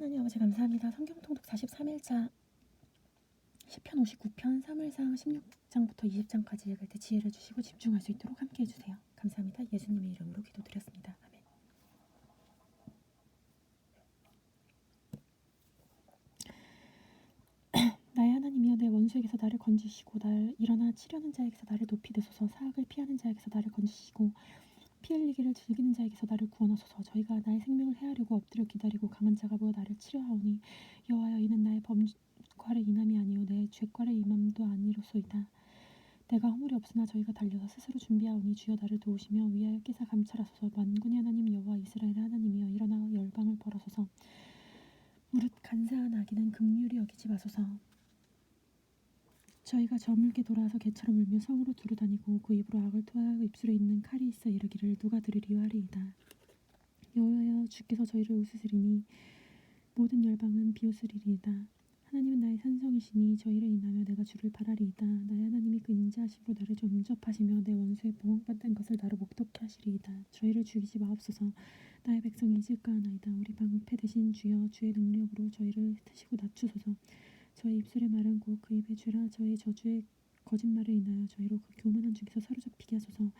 하나님 아버지 감사합니다. 성경 통독 43일차 시편 59편 사무엘상 16장부터 20장까지 읽을 때 지혜를 주시고 집중할 수 있도록 함께 해주세요. 감사합니다. 예수님의 이름으로 기도드렸습니다. 아멘. 나의 하나님이여, 내 원수에게서 나를 건지시고 일어나 치려는 자에게서 나를 높이 드소서. 사악을 피하는 자에게서 나를 건지시고 피 흘리기를 즐기는 자에게서 나를 구원하소서. 저희가 나의 생명을 해하려고 엎드려 기다리고 강한 자가 모여 나를 치려하오니 여호와여, 이는 나의 범죄과를 인함이 아니요 내 죄과를 임함도 아니로소이다. 내가 허물이 없으나 저희가 달려서 스스로 준비하오니 주여 나를 도우시며 위하여 끼사 감찰하소서. 만군의 하나님 여호와 이스라엘의 하나님이여, 일어나 열방을 벌하소서. 무릇 간사한 악인은 긍휼히 여기지 마소서. 저희가 저물게 돌아와서 개처럼 울며 성으로 두루 다니고 그 입으로 악을 토하여 입술에 있는 칼이 있어 이르기를 누가 들으리와 하리이다. 여호와여, 주께서 저희를 웃으시리니 모든 열방은 비웃으리이다. 하나님은 나의 산성이시니 저희를 인하며 내가 주를 바라리이다. 나의 하나님이 그 인자하심으로 나를 용접하시며 내 원수의 보응받는 것을 나로 목독케 하시리이다. 저희를 죽이지 마옵소서. 나의 백성이 잊을까 하나이다. 우리 방패 되신 주여, 주의 능력으로 저희를 트시고 낮추소서. 저의 입술의 말은 곧 그 입의 죄라. 저의 저주의 거짓말을 인하여 저희로 그 교만한 중에서 사로잡히게 하소서.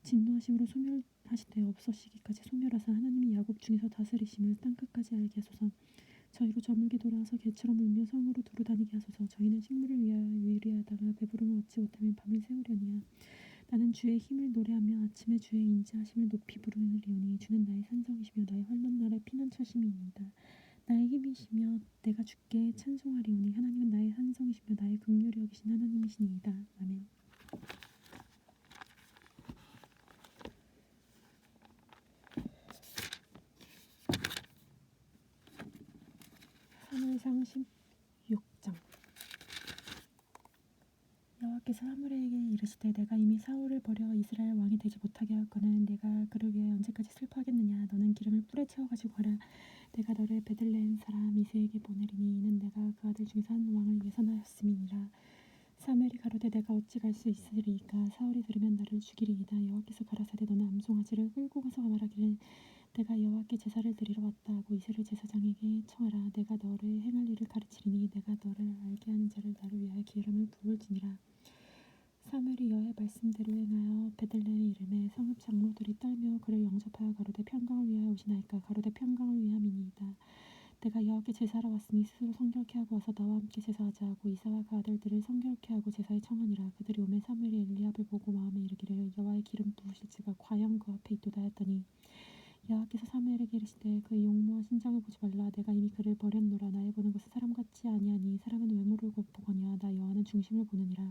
진노하심으로 소멸하시되 없어지기까지 소멸하사 하나님이 야곱 중에서 다스리심을 땅끝까지 알게 하소서. 저희로 저물게 돌아와서 개처럼 울며 성으로 두루 다니게 하소서. 저희는 식물을 위하여 위리하다가 배부름을 얻지 못하면 밤을 새우려니와. 나는 주의 힘을 노래하며 아침에 주의 인자하심을 높이 부르리오니 주는 나의 산성이시며 나의 환난 날의 피난처심이니이다. 나의 힘이시며 내가 주께 찬송하리오니 하나님은 나의 산성이시며 나의 긍휼히 여기신 하나님이시니이다. 아멘. 사무엘상 16장. 여호와께서 사무엘에게 이르시되 내가 이미 사울을 버려 이스라엘 왕이 되지 못하게 하였거늘 내가 그를 위하여 언제까지 슬퍼하겠느냐. 너는 기름을 뿔에 채워 가지고 가라. 내가 너를 베들레헴 사람 이새에게 보내리니 이는 내가 그 아들 중에서 한 왕을 예선하였음이니라. 사무엘이 가로되 내가 어찌 갈 수 있으리이까. 사울이 들으면 나를 죽이리이다. 여호와께서 가라사대 너는 암송아지를 끌고 가서 말하기를 내가 여호와께 제사를 드리러 왔다 하고 이새를 제사장에게 청하라. 내가 너를 행할 일을 가르치리니 내가 너를 알게 하는 자를 나를 위하여 기름을 부을지니라. 사무엘이 여호와의 말씀대로 행하여 베들레헴에 이르매 성읍 장로들이 떨며 그를 영접하여 가로되 평강을 위하여 오시나이까. 가로되 평강을 위함이니이다. 내가 여호와께 제사하러 왔으니 스스로 성결케 하고 와서 나와 함께 제사하자 하고 이사와 그 아들들을 성결케 하고 제사에 청하니라. 그들이 오매 사무엘이 엘리압을 보고 마음에 이르기를 여호와의 기름 부으실지가 과연 그 앞에 있도다 하였더니 여호와께서 사무엘에게 이르시되 그의 용모와 신장을 보지 말라. 내가 이미 그를 버렸노라. 나의 보는 것은 사람 같지 아니하니 사람은 외모를 보거니와 나 여호와는 중심을 보느니라.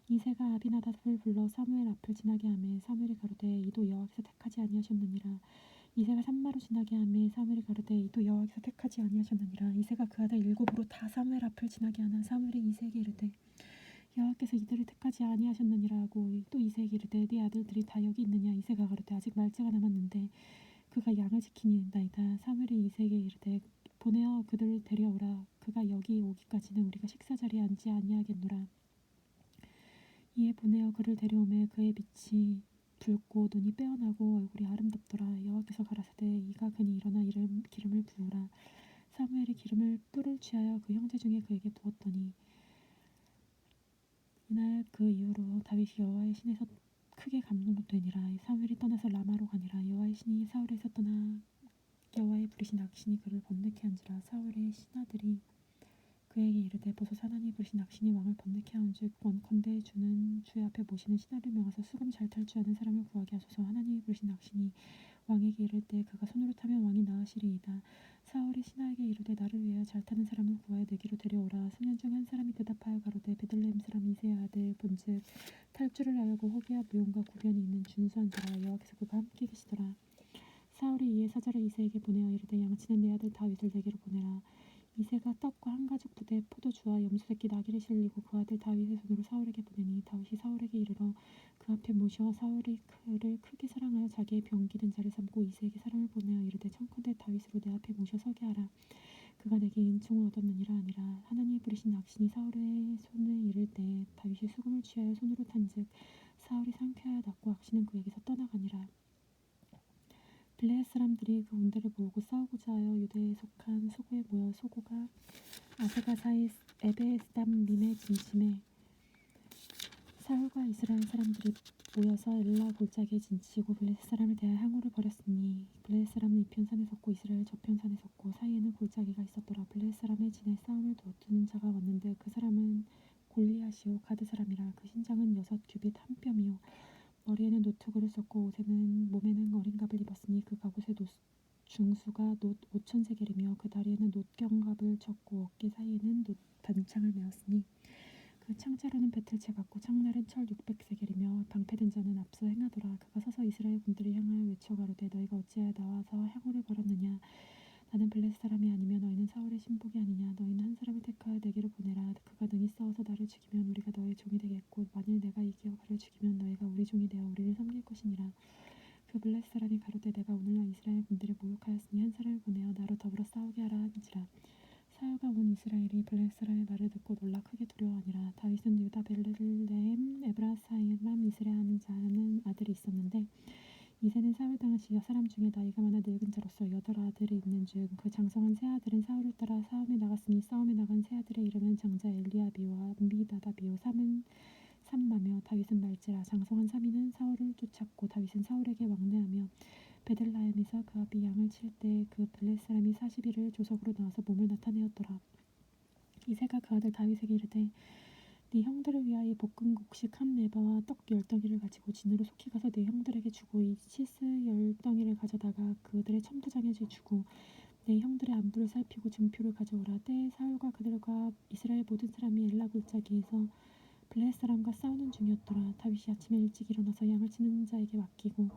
이새가 아비나답을 불러 사무엘 앞을 지나게 하매 사무엘이 가로되 이도 여호와께서 택하지 아니하셨느니라. 이새가 산마로 지나게 하매 사무엘이 가로되 이도 여호와께서 택하지 아니하셨느니라. 이새가 그 아들 일곱으로 다 사무엘 앞을 지나게 하나 사무엘이 이새에게 이르되 여호와께서 이들을 택하지 아니하셨느니라 하고 또 이새에게 이르되 네 아들들이 다 여기 있느냐. 이새가 가로되 아직 말째가 남았는데 그가 양을 지키니이다. 사무엘이 이새에게 이르되 보내어 그들을 데려오라. 그가 여기 오기까지는 우리가 식사자리에 앉지 아니하겠노라. 이에 보내어 그를 데려오매 그의 빛이 붉고 눈이 빼어나고 얼굴이 아름답더라. 여호와께서 가라사대 이가 그니 일어나 기름을 부으라. 사무엘이 기름을 뿔을 취하여 그 형제 중에 그에게 부었더니 이날 그 이후로 다윗이 여호와의 신에서 크게 감동되니라. 사무엘이 떠나서 라마로 가니라. 여호와의 신이 사울에서 떠나 여호와의 부르신 악신이 그를 번뇌케 한지라. 사울의 신하들이 그에게 이르되 보소서, 하나님이 부르신 악신이 왕을 번뇌케 하온즉 원컨대 주는 주의 앞에 모시는 신하를 명하사 수금 잘 탈 줄 아는 사람을 구하게 하소서. 하나님이 부르신 악신이 왕에게 이를 때 그가 손으로 타면 왕이 나으시리이다. 사울이 신하에게 이르되 나를 위하여 잘 타는 사람을 구하여 내게로 데려오라. 소년 중 한 사람이 대답하여 가로되 베들레헴 사람 이새의 아들 본즉 탈 줄을 알고 호기와 무용과 구변이 있는 준수한 자라. 여호와께서 그가 함께 계시더라. 사울이 이에 사자를 이새에게 보내어 이르되 양치는 내 아들 다윗을 내게로 보내라. 이새가 떡과 한 가죽 부대에 포도주와 염소새끼 나귀를 실리고 그 아들 다윗의 손으로 사울에게 보내니 다윗이 사울에게 이르러 그 앞에 모시어 사울이 그를 크게 사랑하여 자기의 병기든 자를 삼고 이새에게 사람을 보내어 이르되 청컨대 다윗으로 내 앞에 모셔 서게 하라. 그가 내게 은총을 얻었느니라 하니라. 하나님이 부르신 악신이 사울의 손을 이를 때 다윗이 수금을 취하여 손으로 탄즉 사울이 상쾌하여 낫고 악신은 그에게서 떠나가니라. 블레셋 사람들이 그 군대를 모으고 싸우고자 하여 유대에 속한 소고에 모여 소고가 아세가 사이 에베스담림에 진침해 사울과 이스라엘 사람들이 모여서 엘라 골짜기에 진치고 블레셋 사람을 대하여 항우를 벌였으니 블레셋 사람은 이편산에 섰고 이스라엘 저편산에 섰고 사이에는 골짜기가 있었더라. 블레셋 사람의 진에 싸움을 도우는 자가 왔는데 그 사람은 골리앗이요 가드 사람이라. 그 신장은 6규빗 한 뼘이요 머리에는 노트구를 썼고 몸에는 어린 갑을 입었으니 그 갑옷의 중수가 놋 5,000세겔이며 그 다리에는 놋경갑을 쳤고 어깨 사이에는 놋 단창을 메었으니 그 창자루는 배틀채 같고 창날은 철 600세겔이며 방패든 자는 앞서 행하더라. 그가 서서 이스라엘 군대를 향하여 외쳐 가로되 너희가 어찌하여 나와서 향후를 벌였느냐. 나는 블레셋 사람이 아니며 너희는 사울의 신복이 아니냐. 너희는 한 사람을 택하여 내게로 보내라. 그가 능히 싸워서 나를 죽이면 우리가 너의 종이 되겠고 만일 내가 이기어 그를 죽이면 너희가 우리 종이 되어 우리를 섬길 것이니라. 그 블레셋 사람이 가로되 내가 오늘날 이스라엘 군대를 모욕하였으니 한 사람을 보내어 나로 더불어 싸우게 하라 한지라. 사울과 온 이스라엘이 블레셋 사람의 말을 듣고 놀라 크게 두려워하니라. 다윗은 유다 베들레헴 에브라사이람 이스레 하는 자는 아들이 있었는데 이새는 사울 당시 사람 중에 나이가 많아 늙은 자로서 8아들이 있는 중 그 장성한 세 아들은 사울을 따라 싸움에 나갔으니 싸움에 나간 세 아들의 이름은 장자 엘리아비와 암비나답이요 삼은 삼마며 다윗은 말지라. 장성한 삼이는 사울을 쫓았고 다윗은 사울에게 왕래하며 베들레헴에서 그 앞이 양을 칠 때 그 블레셋 사람이 40일을 조석으로 나와서 몸을 나타내었더라. 이새가 그 아들 다윗에게 이르되 네 형들을 위하여 볶은 곡식 한 메바와 떡 10덩이를 가지고 진으로 속히 가서 네 형들에게 주고 이 치스 10덩이를 가져다가 그들의 천부장에 주고 내 형들의 안부를 살피고 증표를 가져오라. 때에 사울과 그들과 이스라엘 모든 사람이 엘라 골짜기에서 블레셋 사람과 싸우는 중이었더라. 다윗이 아침에 일찍 일어나서 양을 치는 자에게 맡기고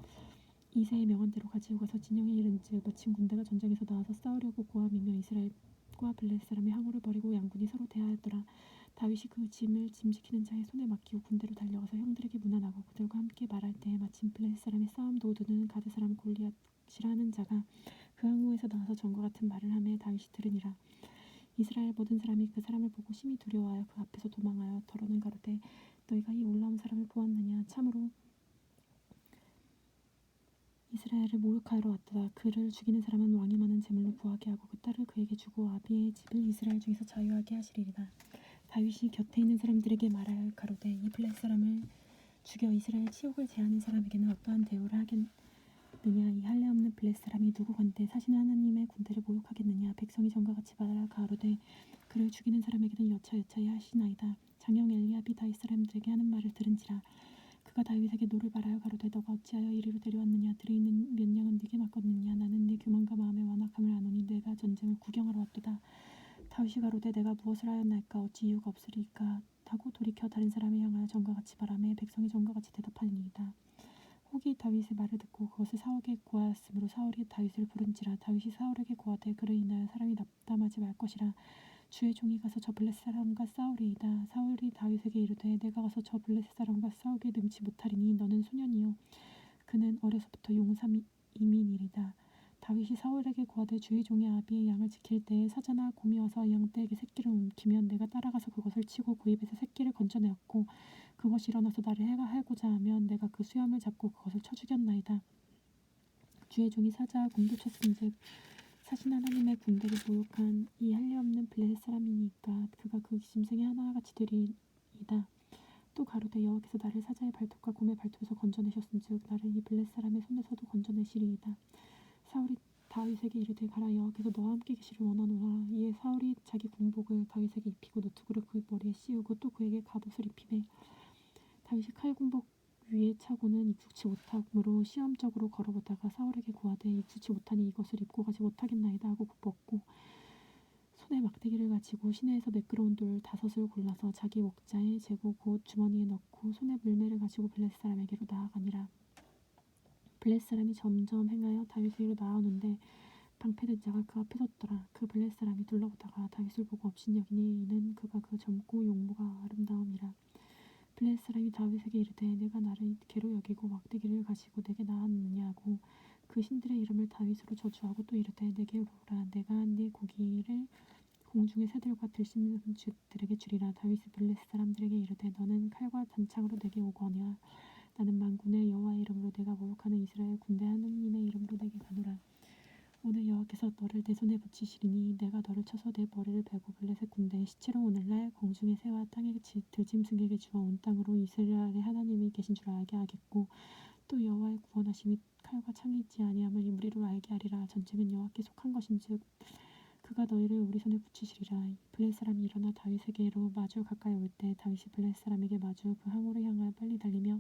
이새의 명한대로 가지고 가서 진영에 이른즉 마침 군대가 전장에서 나와서 싸우려고 고함이며 이스라엘과 블레셋 사람의 항우를 벌이고 양군이 서로 대하였더라. 다윗이 그 짐을 짐지키는 자의 손에 맡기고 군대로 달려가서 형들에게 문안하고 그들과 함께 말할 때에 마침 블레셋 사람의 싸움 도두는 가드 사람 골리앗이라는 자가 그 항우에서 나와서 전과 같은 말을 하매 다윗이 들으니라. 이스라엘 모든 사람이 그 사람을 보고 심히 두려워하여 그 앞에서 도망하여 더러는 가로되 너희가 이 올라온 사람을 보았느냐. 참으로 이스라엘을 모욕하러 왔도다. 그를 죽이는 사람은 왕이 많은 제물로 구하게 하고 그 딸을 그에게 주고 아비의 집을 이스라엘 중에서 자유하게 하시리이다. 다윗이 곁에 있는 사람들에게 말할 가로되 이 블레셋 사람을 죽여 이스라엘 치욕을 제하는 사람에게는 어떠한 대우를 하겠느냐. 이 할례 없는 블레셋 사람이 누구건대 사시는 하나님의 군대를 모욕하겠느냐. 백성이 전과 같이 말하라 가로되 그를 죽이는 사람에게는 여차여차히 하시나이다. 장형 엘리압이 다윗 사람들에게 하는 말을 들은지라. 그가 다윗에게 노를 바라여 가로되 너가 어찌하여 이리로 데려왔느냐. 들에 있는 몇 양은 네게 맡겼느냐. 나는 네 교만과 마음의 완악함을 아노니 내가 전쟁을 구경하러 왔도다. 다윗이 가로되 내가 무엇을 하였나이까. 어찌 이유가 없으리까 하고 돌이켜 다른 사람을 향하여 전과 같이 말하매 백성이 전과 같이 대답하니이다. 혹이 다윗의 말을 듣고 그것을 사울에게 고하였으므로 사울이 다윗을 부른지라. 다윗이 사울에게 고하되 그를 인하여 사람이 낙담하지 말 것이라. 주의 종이 가서 저 블레셋 사람과 싸우리이다. 사울이 다윗에게 이르되 내가 가서 저 블레셋 사람과 싸우게 능치 못하리니 너는 소년이요 그는 어려서부터 용사임이니이다. 다윗이 사울에게 고하되 주의 종이 아비의 양을 지킬 때에 사자나 곰이 와서 양떼에게 새끼를 움키면 내가 따라가서 그것을 치고 그 입에서 새끼를 건져내었고 그것이 일어나서 나를 해고자 하면 내가 그 수염을 잡고 그것을 쳐 죽였나이다. 주의 종이 사자와 곰도 쳤은즉 사신 하나님의 군대를 모욕한 이 할례 없는 블레셋 사람이니까 그가 그 짐승의 하나같이 되리이다. 또 가로되 여호와께서 나를 사자의 발톱과 곰의 발톱에서 건져내셨은즉 나를 이 블레셋 사람의 손에서도 건져내시리이다. 사울이 다윗에게 이르되 가라. 여호와께서 너와 함께 계시를 원하노라. 이에 사울이 자기 군복을 다윗에게 입히고 노트구를 그 머리에 씌우고 또 그에게 갑옷을 입히매 다윗이 칼군복 위에 차고는 익숙치 못함으로 시험적으로 걸어보다가 사울에게 고하되 익숙치 못하니 이것을 입고 가지 못하겠나이다 하고 벗고 손에 막대기를 가지고 시내에서 매끄러운 돌 5을 골라서 자기 목자에 재고 곧 주머니에 넣고 손에 물매를 가지고 블레셋 사람에게로 나아가니라. 블레셋 사람이 점점 행하여 다윗에게로 나아오는데 방패든 자가 그 앞에 섰더라. 그 블레셋 사람이 둘러보다가 다윗을 보고 업신여기니 이는 그가 그 젊고 용모가 아름다움이라. 블레셋 사람이 다윗에게 이르되 내가 나를 개로 여기고 막대기를 가지고 내게 나았느냐고 그 신들의 이름을 다윗으로 저주하고 또 이르되 내게 오라. 내가 네 고기를 공중의 새들과 들씹는 들에게 주리라. 다윗이 블레셋 사람들에게 이르되 너는 칼과 단창으로 내게 오거니와 나는 만군의 여호와의 이름으로 내가 모욕하는 이스라엘 군대 하나님의 이름으로 내게 가노라. 오늘 여호와께서 너를 내 손에 붙이시리니 내가 너를 쳐서 내 머리를 베고 블레셋 군대의 시체로 오늘날 공중의 새와 땅의 들짐승에게 주어 온 땅으로 이스라엘의 하나님이 계신 줄 알게 하겠고 또 여호와의 구원하심이 칼과 창이 있지 아니함을 이 무리로 알게 하리라. 전쟁은 여호와께 속한 것인즉 그가 너희를 우리 손에 붙이시리라. 블레셋 사람이 일어나 다윗에게로 마주 가까이 올 때 다윗이 블레셋 사람에게 마주 그 항우를 향하여 빨리 달리며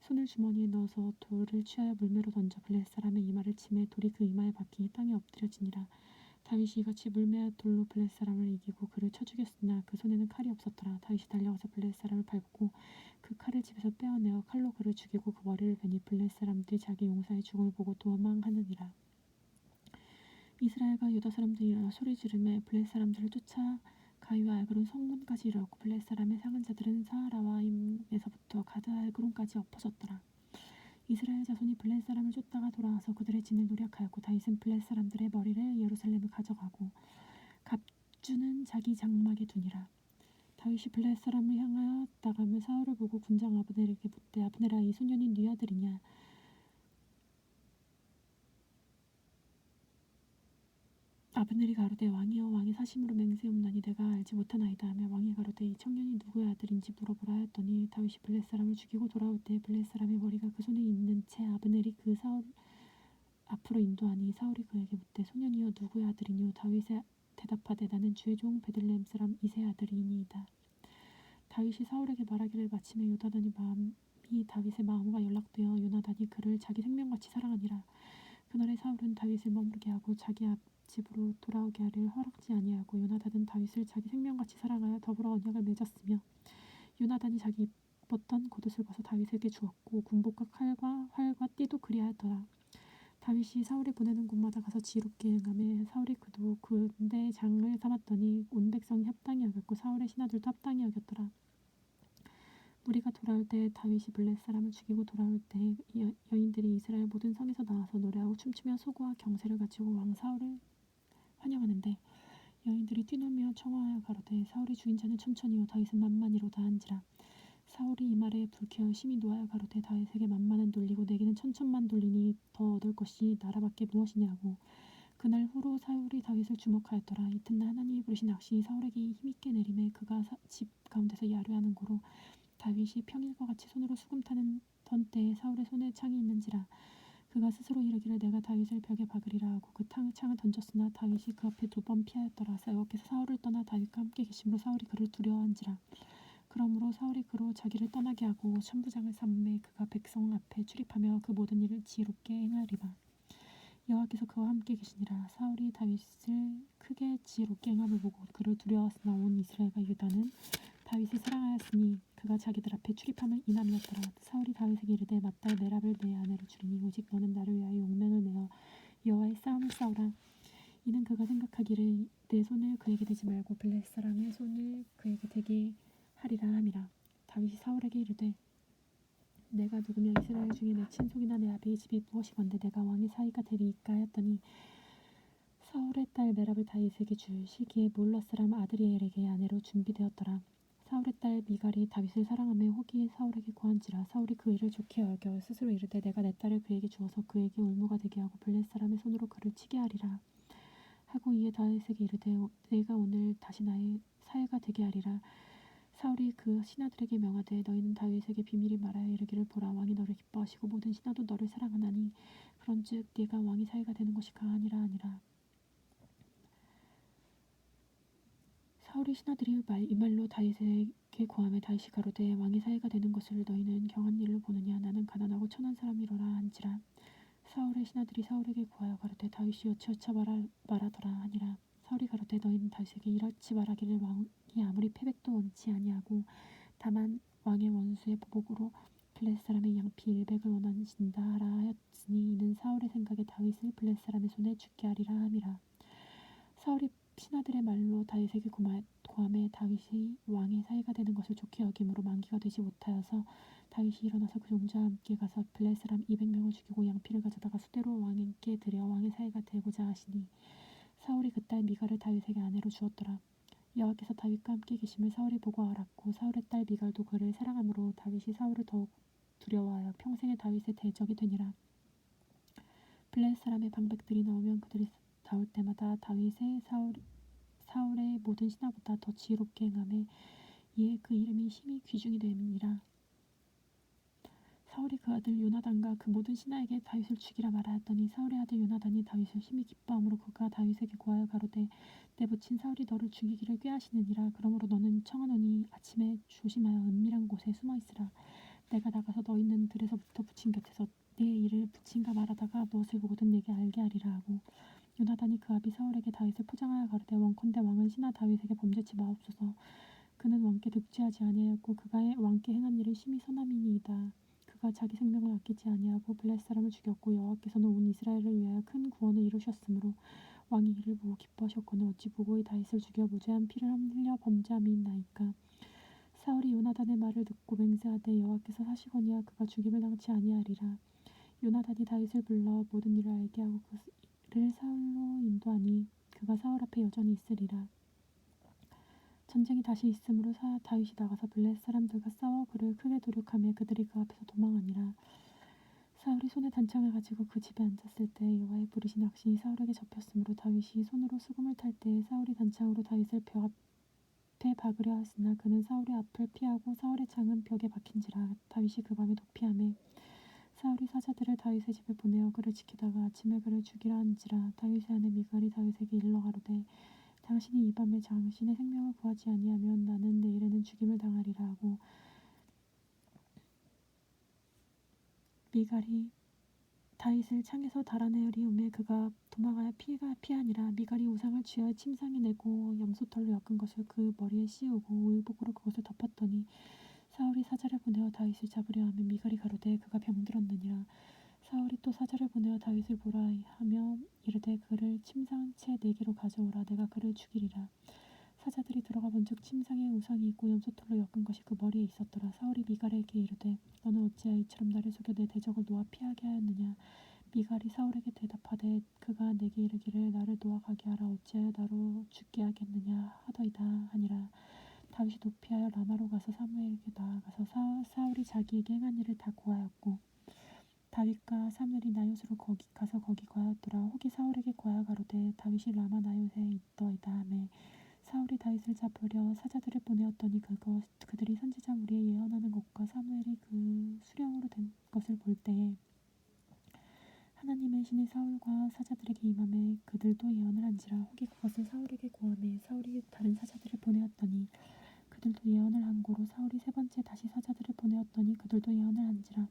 손을 주머니에 넣어서 돌을 취하여 물매로 던져 블레셋 사람의 이마를 치매 돌이 그 이마에 박히니 땅에 엎드려지니라. 다윗이 이같이 물매 돌로 블레셋 사람을 이기고 그를 쳐 죽였으나 그 손에는 칼이 없었더라. 다윗이 달려가서 블레셋 사람을 밟고 그 칼을 집에서 빼어내어 칼로 그를 죽이고 그 머리를 베니 블레셋 사람들이 자기 용사의 죽음을 보고 도망하느니라. 이스라엘과 유다 사람들이 일어나 소리 지르매 블레셋 사람들을 쫓아 가이와 알그론 성문까지 이르렀고 블레셋 사람의 상한 자들은 사하라와임에서부터 가드 알그론까지 엎어졌더라. 이스라엘 자손이 블레셋 사람을 쫓다가 돌아와서 그들의 진을 노력하였고 다윗은 블레셋 사람들의 머리를 예루살렘을 가져가고 갑주는 자기 장막에 두니라. 다윗이 블레셋 사람을 향하여 나가며 사울을 보고 군장 아브넬에게 묻되 아브넬아 이 소년이 네 아들이냐. 아브넬이 가로되 왕이여 왕의 사심으로 맹세옵나니 내가 알지 못하나이다 하며 왕이 가로되 이 청년이 누구의 아들인지 물어보라 하였더니 다윗이 블레셋 사람을 죽이고 돌아올 때 블레셋 사람의 머리가 그 손에 있는 채 아브넬이 그 사울 앞으로 인도하니 사울이 그에게 묻되 소년이여 누구의 아들이뇨. 다윗에 대답하되 나는 주의 종 베들레헴 사람 이새의 아들이니이다. 다윗이 사울에게 말하기를 마침에 요나단이 마음이 다윗의 마음과 연락되어 요나단이 그를 자기 생명같이 사랑하니라. 그날에 사울은 다윗을 머무르게 하고 자기 집으로 돌아오게 하를 허락지 아니하고 요나단은 다윗을 자기 생명같이 사랑하여 더불어 언약을 맺었으며 요나단이 자기 입었던 겉옷을 벗어 다윗에게 주었고 군복과 칼과 활과 띠도 그리하였더라. 다윗이 사울이 보내는 곳마다 가서 지롭게 행하며 사울이 그도 군대의 장을 삼았더니 온 백성이 합당히 여겼고 사울의 신하들도 합당히 여겼더라. 무리가 돌아올 때 다윗이 블레셋 사람을 죽이고 돌아올 때 여인들이 이스라엘 모든 성에서 나와서 노래하고 춤추며 소고와 경세를 가지고 왕 사울을 환영하는데 여인들이 뛰놀며 청하여 가로되 사울이 죽인 자는 천천히요 다윗은 만만이로다 한지라. 사울이 이 말에 불쾌하여 심히 노하여 가로되 다윗에게 만만은 돌리고 내게는 천천만 돌리니 더 얻을 것이 나라밖에 무엇이냐고. 그날 후로 사울이 다윗을 주목하였더라. 이튿날 하나님이 부르신 낚시 사울에게 힘있게 내림에 그가 집 가운데서 야류하는 고로 다윗이 평일과 같이 손으로 수금 타는 던 때에 사울의 손에 창이 있는지라. 그가 스스로 이르기를 내가 다윗을 벽에 박으리라 하고 그 창을 던졌으나 다윗이 그 앞에 2번 피하였더라. 여호와께서 사울을 떠나 다윗과 함께 계심으로 사울이 그를 두려워한지라. 그러므로 사울이 그로 자기를 떠나게 하고 천부장을 삼매 그가 백성 앞에 출입하며 그 모든 일을 지혜롭게 행하리라. 여호와께서 그와 함께 계시니라. 사울이 다윗을 크게 지혜롭게 행함을 보고 그를 두려워하으나 온 이스라엘과 유다는 다윗을 사랑하였으니 그가 자기들 앞에 출입함을 인함이었더라. 사울이 다윗에게 이르되 맏딸 메랍을 내 아내로 주리니 오직 너는 나를 위하여 용맹을 내어 여호와의 싸움을 싸우라. 이는 그가 생각하기를 내 손을 그에게 대지 말고 블레셋 사람의 손을 그에게 대게 하리라 함이라. 다윗이 사울에게 이르되 내가 누구며 이스라엘 중에 내 친속이나 내 아비의 집이 무엇이건대 내가 왕의 사위가 되리이까 하였더니 사울의 딸 메랍을 다윗에게 줄 시기에 몰러 사람 아드리엘에게 아내로 준비되었더라. 사울의 딸 미갈이 다윗을 사랑하며 혹이 사울에게 구한지라. 사울이 그 일을 좋게 여겨 스스로 이르되 내가 내 딸을 그에게 주어서 그에게 올무가 되게 하고 블레셋 사람의 손으로 그를 치게 하리라 하고 이에 다윗에게 이르되 내가 오늘 다시 나의 사위가 되게 하리라. 사울이 그 신하들에게 명하되 너희는 다윗에게 비밀히 말하여 이르기를 보라 왕이 너를 기뻐하시고 모든 신하도 너를 사랑하나니 그런즉 네가 왕의 사위가 되는 것이 가하니라 하니라. 사울의 신하들이 이 말로 다윗에게 고하매 다윗이 가로되 왕의 사위가 되는 것을 너희는 경한 일로 보느냐. 나는 가난하고 천한 사람이로라 한지라. 사울의 신하들이 사울에게 고하여 가로되 다윗이 여치어쳐 말하더라 하니라. 사울이 가로되 너희는 다윗에게 이렇지 말하기를 왕이 아무리 패백도 원치 아니하고 다만 왕의 원수의 보복으로 블레셋 사람의 양피 100을 원하신다 하라 하였으니 이는 사울의 생각에 다윗을 블레셋 사람의 손에 죽게 하리라 함이라. 사울이 신하들의 말로 다윗에게 고하매 다윗이 왕의 사위가 되는 것을 좋게 여김으로 만기가 되지 못하여서 다윗이 일어나서 그 종자와 함께 가서 블레셋 사람 200명을 죽이고 양피를 가져다가 수대로 왕에게 드려 왕의 사위가 되고자 하시니 사울이 그 딸 미갈을 다윗에게 아내로 주었더라. 여호와께서 다윗과 함께 계심을 사울이 보고 알았고 사울의 딸 미갈도 그를 사랑하므로 다윗이 사울을 더욱 두려워하여 평생의 다윗의 대적이 되니라. 블레셋 사람의 방백들이 나오면 그들이 나올 때마다 다윗의 사울의 모든 신하보다 더 지혜롭게 행하매 이에 그 이름이 심히 귀중이 됨이라. 사울이 그 아들 요나단과 그 모든 신하에게 다윗을 죽이라 말하였더니 사울의 아들 요나단이 다윗을 심히 기뻐함으로 그가 다윗에게 고하여 가로되 내 부친 사울이 너를 죽이기를 꾀하시느니라. 그러므로 너는 청하노니 아침에 조심하여 은밀한 곳에 숨어 있으라. 내가 나가서 너 있는 들에서부터 부친 곁에서 내 일을 부친과 말하다가 무엇을 보거든 내게 알게 하리라 하고 요나단이 그 아비 사울에게 다윗을 포장하여 가로되 원컨대 왕은 신하 다윗에게 범죄치 마옵소서. 그는 왕께 득죄하지 아니하였고 그가 왕께 행한 일이 심히 선함이니이다. 그가 자기 생명을 아끼지 아니하고 블레셋 사람을 죽였고 여호와께서는 온 이스라엘을 위하여 큰 구원을 이루셨으므로 왕이 이를 보고 기뻐하셨거늘 어찌 보고의 다윗을 죽여 무죄한 피를 흘려 범죄함이나이까. 사울이 요나단의 말을 듣고 맹세하되 여호와께서 사시거니와 그가 죽임을 당치 아니하리라. 요나단이 다윗을 불러 모든 일을 알게 하고 그를 사울로 인도하니 그가 사울 앞에 여전히 있으리라. 전쟁이 다시 있으므로 다윗이 나가서 블레셋 사람들과 싸워 그를 크게 도륙하며 그들이 그 앞에서 도망하니라. 사울이 손에 단창을 가지고 그 집에 앉았을 때 여호와의 부르신 악신이 사울에게 접혔으므로 다윗이 손으로 수금을 탈 때 사울이 단창으로 다윗을 벽 앞에 박으려 하였으나 그는 사울의 앞을 피하고 사울의 창은 벽에 박힌지라. 다윗이 그 밤에 도피하매 사울이 사자들을 다윗의 집에 보내어 그를 지키다가 아침에 그를 죽이라 한지라. 다윗의 아내 미갈이 다윗에게 일러 가로되 당신이 이 밤에 당신의 생명을 구하지 아니하면 나는 내일에는 죽임을 당하리라 하고 미갈이 다윗을 창에서 달아내리우매 그가 도망하여 피하니라. 미갈이 우상을 취하여 침상에 내고 염소털로 엮은 것을 그 머리에 씌우고 의복으로 그것을 덮었더니 사울이 사자를 보내어 다윗을 잡으려 하면 미갈이 가로되 그가 병들었느니라. 사울이 또 사자를 보내어 다윗을 보라 하며 이르되 그를 침상채 4개로 가져오라. 내가 그를 죽이리라. 사자들이 들어가 본즉 침상에 우상이 있고 염소털로 엮은 것이 그 머리에 있었더라. 사울이 미갈에게 이르되 너는 어찌하여 이처럼 나를 속여 내 대적을 놓아 피하게 하였느냐. 미갈이 사울에게 대답하되 그가 내게 이르기를 나를 놓아 가게 하라. 어찌하여 나로 죽게 하겠느냐 하더이다 하니라. 다윗이 도피하여 라마로 가서 사무엘에게 나아가서 사울이 자기에게 행한 일을 다 고하였고 다윗과 사무엘이 나요스로 가서 거기 고하였더라. 혹이 사울에게 고하여 가로되 다윗이 라마 나요스에 있더이다 하매 사울이 다윗을 잡으려 사자들을 보내었더니 그들이 선지자 우리의 예언하는 것과 사무엘이 그 수령으로 된 것을 볼 때에 하나님의 신이 사울과 사자들에게 임하매 그들도 예언을 한지라. 혹이 그것을 사울에게 고하매 사울이 다른 사자들을 보내었더니 그들도 예언을 한 고로 사울이 3번째 다시 사자들을 보내었더니 그들도 예언을 한지라.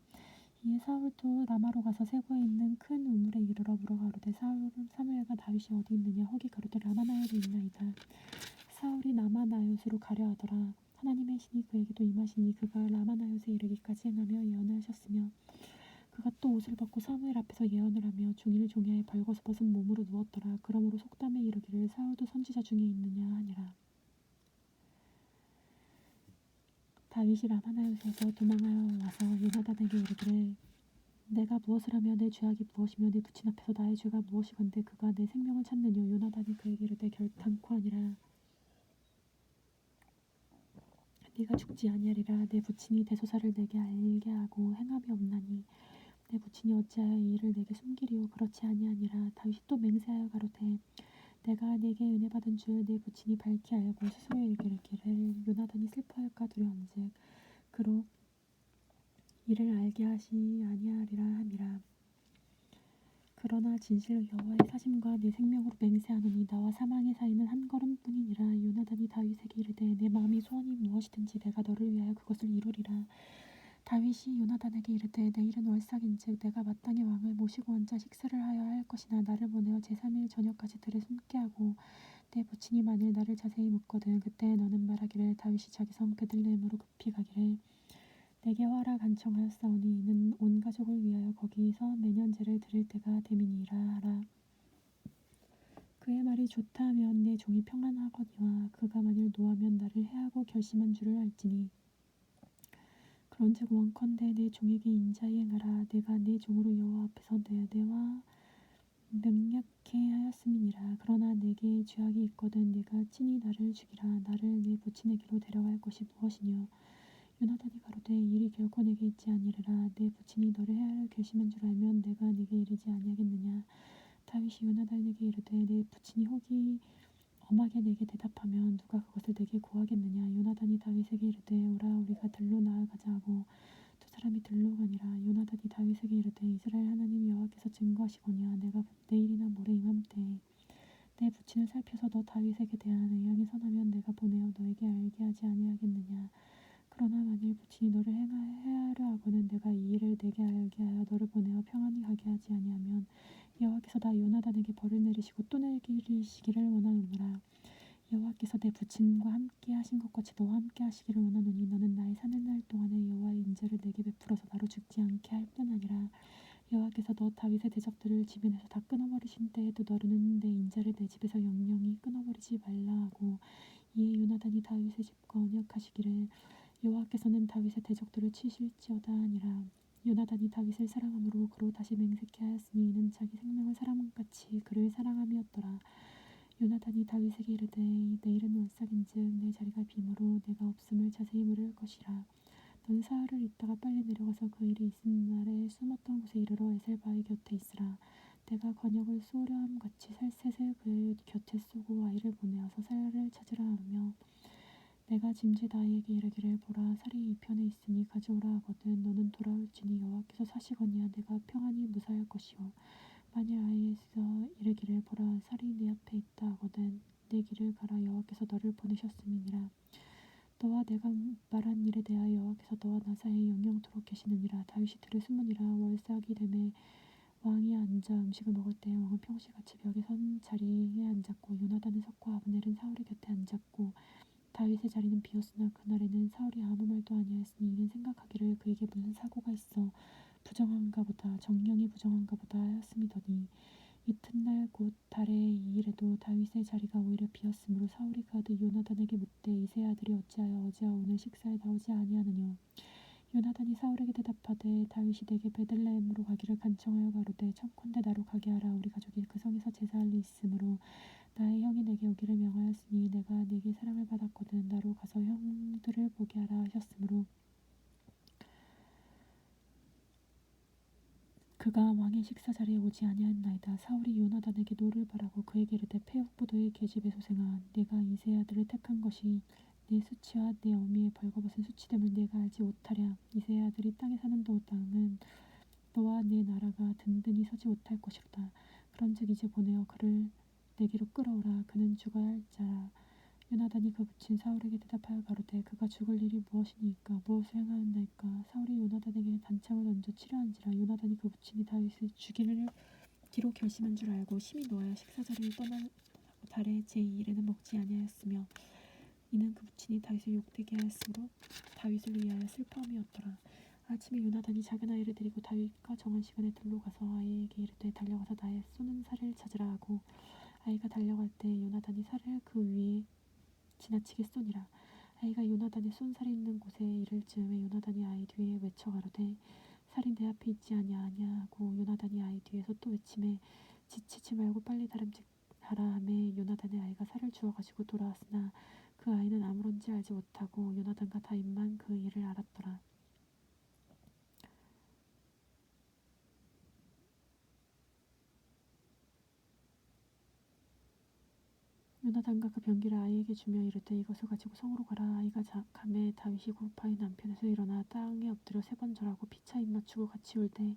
이에 사울도 라마로 가서 세고에 있는 큰 우물에 이르러 물어 가로되 사무엘과 다윗이 어디 있느냐. 혹이 가로되 라마나요에 있나이다. 사울이 라마나요스로 가려 하더라. 하나님의 신이 그에게도 임하시니 그가 라마나요스에 이르기까지 행하며 예언을 하셨으며 그가 또 옷을 벗고 사무엘 앞에서 예언을 하며 종일 종야에 벌거벗은 벗은 몸으로 누웠더라. 그러므로 속담에 이르기를 사울도 선지자 중에 있느냐 하니라. 다윗이 라마나요스에서 도망하여 와서 요나단에게 이르기를 내가 무엇을 하며 내 죄악이 무엇이며 내 부친 앞에서 나의 죄가 무엇이건대 그가 내 생명을 찾느뇨. 요나단이 그에게 이르되 결탄코 아니라. 네가 죽지 아니하리라. 내 부친이 대소사를 내게 알게 하고 행함이 없나니 내 부친이 어찌하여 이 일을 내게 숨기리요. 그렇지 아니하니라. 다윗이 또 맹세하여 가로되 내가 내게 은혜 받은 줄 내 부친이 밝히 알고 스스로 이르기를 요나단이 슬퍼할까 두려움즉 그로 이를 알게 하시 아니하리라 함이라. 그러나 진실로 여호와의 사심과 내 생명으로 맹세하노니 나와 사망의 사이는 한 걸음뿐이니라. 요나단이 다윗에게 이르되 내 마음이 소원이 무엇이든지 내가 너를 위하여 그것을 이루리라. 다윗이 요나단에게 이르되 내일은 월삭인즉 내가 마땅히 왕을 모시고 앉아 식사를 하여야 할 것이나 나를 보내어 제3일 저녁까지 들에 숨게 하고 내 부친이 만일 나를 자세히 묻거든 그때 너는 말하기를 다윗이 자기 성 베들레헴으로 급히 가기를 내게 화라 간청하였사오니 이는 온 가족을 위하여 거기서 매년 제를 드릴 때가 됨이니라 하라. 그의 말이 좋다 하면 내 종이 평안하거니와 그가 만일 노하면 나를 해하고 결심한 줄을 알지니 그런즉 원컨대 내 종에게 인자히 행하라. 내가 내 종으로 여호와 앞에서 내와 명약해 하였음이니라. 그러나 내게 죄악이 있거든 내가 친히 나를 죽이라. 나를 내 부친에게로 데려갈 것이 무엇이뇨. 요나단이 가로되 이 일이 결코 내게 있지 아니하리라. 내 부친이 너를 해하려 결심한 줄 알면 내가 네게 이르지 아니하겠느냐. 다윗이 요나단에게 이르되 내 부친이 혹이 엄하게 내게 대답하면 누가 그것을 내게 고하겠느냐. 요나단이 다윗에게 이르되 오라 우리가 들로 나아가자 하고 두 사람이 들로 가니라. 요나단이 다윗에게 이르되 이스라엘 하나님 여호와께서 증거하시거니와 내가 내일이나 모레 이맘때에 내 부친을 살펴서 너 다윗에게 대한 의향이 선하면 내가 보내어 너에게 알게 하지 아니하겠느냐. 그러나 만일 부친이 너를 해하려 하거든 내가 이 일을 내게 알게 하여 너를 보내어 평안히 가게 하지 아니하면 여호와께서 나 요나단에게 벌을 내리시고 또 내리시기를 원하노라. 여호와께서 내 부친과 함께 하신 것 같이 너와 함께 하시기를 원하노니 너는 나의 사는 날 동안에 여호와의 인자를 내게 베풀어서 나로 죽지 않게 할 뿐 아니라 여호와께서 너 다윗의 대적들을 지면에서 다 끊어버리신 때에도 너는 내 인자를 내 집에서 영영히 끊어버리지 말라 하고 이에 요나단이 다윗의 집과 언약하시기를 여호와께서는 다윗의 대적들을 치실지어다 하니라. 요나단이 다윗을 사랑함으로 그로 다시 맹세케 하였으니 이는 자기 생명을 사랑함같이 그를 사랑함이었더라. 요나단이 다윗에게 이르되 내일은 월삭인즉 내 자리가 빈으로 내가 없음을 자세히 물을 것이라. 너는 사흘을 있다가 빨리 내려가서 그 일이 있은 날에 숨었던 곳에 이르러 에셀바위 곁에 있으라. 내가 권역을 쏘려 함같이 셋을 그 곁에 쏘고 아이를 보내어서 살을 찾으라 하며 내가 짐짓 아이에게 이르기를 보라 살이 이 편에 있으니 가져오라 하거든 너는 돌아올지니 여호와께서 사시거니와 내가 평안히 무사할 것이요 만일 아이에서 이르기를 보라 살이 내 앞에 있다 하거든 내 길을 가라 여호와께서 너를 보내셨음이니라. 너와 내가 말한 일에 대하여 여호와께서 너와 나 사이에 영영토록 계시느니라. 다윗이 들에 숨으니라. 월삭이 되매 왕이 앉아 음식을 먹을 때 왕은 평시같이 벽에 선 자리에 앉았고 요나단은 섰고 아브넬은 사울의 곁에 앉았고 다윗의 자리는 비었으나 그날에는 사울이 아무 말도 아니하였으니 이는 생각하기를 그에게 무슨 사고가 있어 부정한가 보다 정령이 부정한가 보다 하였음이더니 이튿날 곧 달의 이 일에도 다윗의 자리가 오히려 비었으므로 사울이 그 아들 요나단에게 묻되 이새의 아들이 어찌하여 어제와 오늘 식사에 나오지 아니하느냐. 요나단이 사울에게 대답하되 다윗이 내게 베들레헴으로 가기를 간청하여 가로되 청컨대 나로 가게 하라. 우리 가족이 그 성에서 제사할 리 있으므로 나의 형이 내게 오기를 명하였으니 내가 네게 사랑을 받았거든 나로 가서 형들을 보게 하라 하셨으므로 그가 왕의 식사 자리에 오지 아니하였나이다. 사울이 요나단에게 노를 바라고 그에게 이르되 패옥부도의 계집의 소생아 내가 이새의 아들을 택한 것이 내 수치와 내 어미의 벌거벗은 수치됨을 내가 알지 못하랴. 이새의 아들이 땅에 사는 땅은 너와 내 나라가 든든히 서지 못할 것이로다. 그런즉 이제 보내어 그를 내게로 끌어오라. 그는 죽어야 할 자라. 요나단이 그 부친 사울에게 대답하여 가로되 그가 죽을 일이 무엇이니까 무엇을 행하였나이까. 사울이 요나단에게 단창을 던져 치려한지라. 요나단이 그 부친이 다윗을 죽이기로 결심한 줄 알고 심히 노하여 식사자리를 떠나고 달의 제2일에는 먹지 아니하였으며 이는 그 부친이 다윗을 욕되게 하였으므로 다윗을 위하여 슬퍼함이었더라. 아침에 요나단이 작은 아이를 데리고 다윗과 정한 시간에 들로 가서 아이에게 이르되 달려가서 나의 쏘는 살을 찾으라 하고 아이가 달려갈 때 요나단이 살을 그 위에 지나치게 쏘니라. 아이가 요나단의 쏜 살이 있는 곳에 이를 즈음에 요나단이 아이 뒤에 외쳐 가로되 살이 내 앞에 있지 아니하냐 하고 요나단이 아이 뒤에서 또 외치매 지치지 말고 빨리 다름질하라 하매 요나단의 아이가 살을 주워 가지고 돌아왔으나 그 아이는 아무런지 알지 못하고 요나단과 다윗만 그 일을 알았더라. 요나단과 그 병기를 아이에게 주며 이르되 이것을 가지고 성으로 가라. 아이가 가매 다윗이 고파의 남편에서 일어나 땅에 엎드려 3번 절하고 피차 입맞추고 같이 울되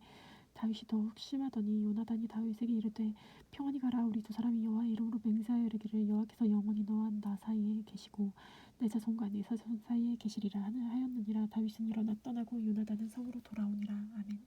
다윗이 더욱 심하더니 요나단이 다윗에게 이르되 평안히 가라. 우리 두 사람이 여호와의 이름으로 맹세하여 이르기를 여호와께서 영원히 너와 나 사이에 계시고 내 자손과 네 자손 사이에 계시리라 하였느니라. 다윗은 일어나 떠나고 요나단은 성으로 돌아오니라. 아멘.